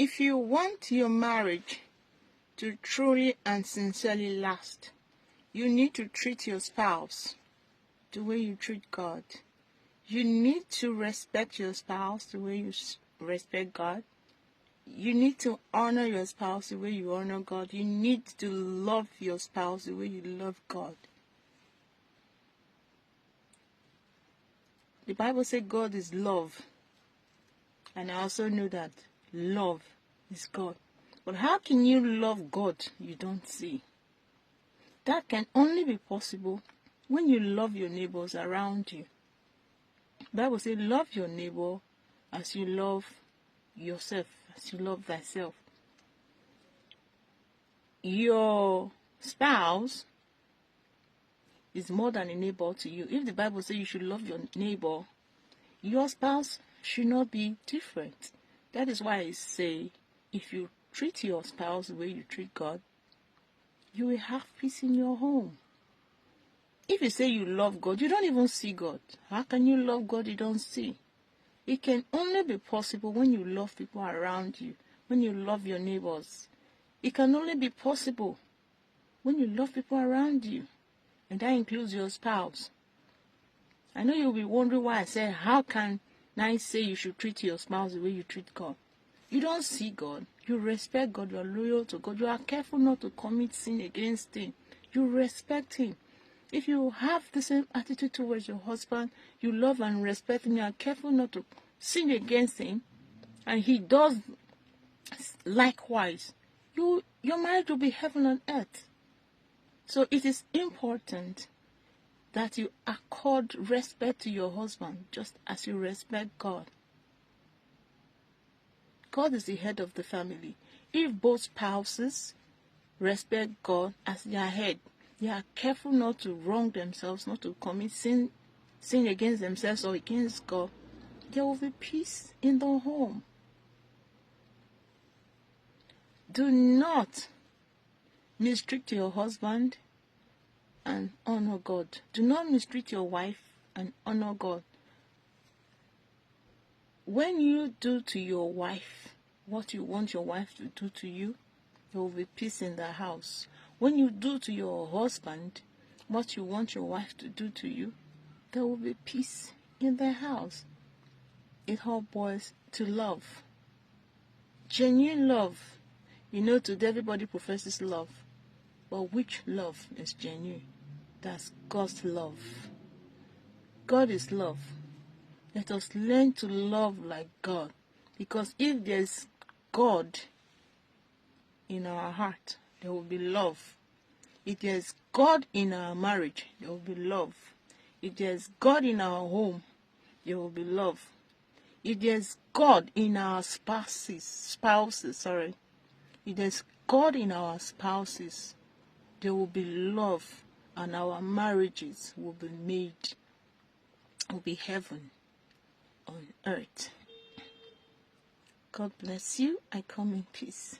If you want your marriage to truly and sincerely last, you need to treat your spouse the way you treat God. You need to respect your spouse the way you respect God. You need to honor your spouse the way you honor God. You need to love your spouse the way you love God. The Bible says God is love. And I also know that love is God. But how can you love God you don't see? That can only be possible when you love your neighbors around you. The Bible says, love your neighbor as you love yourself, as you love thyself. Your spouse is more than a neighbor to you. If the Bible says you should love your neighbor, your spouse should not be different. That is why I say, if you treat your spouse the way you treat God, you will have peace in your home. If you say you love God, you don't even see God. How can you love God you don't see? It can only be possible when you love people around you, when you love your neighbors. It can only be possible when you love people around you, and that includes your spouse. I know you'll be wondering why I said, how can I say you should treat your spouse the way you treat God? You don't see God. You respect God. You are loyal to God. You are careful not to commit sin against Him. You respect Him. If you have the same attitude towards your husband, you love and respect him, you are careful not to sin against him, and he does likewise, your marriage will be heaven on earth. So it is important that you accord respect to your husband just as you respect God. God is the head of the family. If both spouses respect God as their head, they are careful not to wrong themselves, not to commit sin against themselves or against God, there will be peace in the home. Do not mistreat your husband and honor God. Do not mistreat your wife and honor God. When you do to your wife what you want your wife to do to you, there will be peace in the house. When you do to your husband what you want your wife to do to you, there will be peace in the house. It all boils to love. Genuine love. You know, today everybody professes love. But which love is genuine? That's God's love. God is love. Let us learn to love like God. Because if there's God in our heart, there will be love. If there's God in our marriage, there will be love. If there's God in our home, there will be love. If there's God in our spouses, if there's God in our spouses, there will be love, and our marriages will be heaven on earth. God bless you. I come in peace.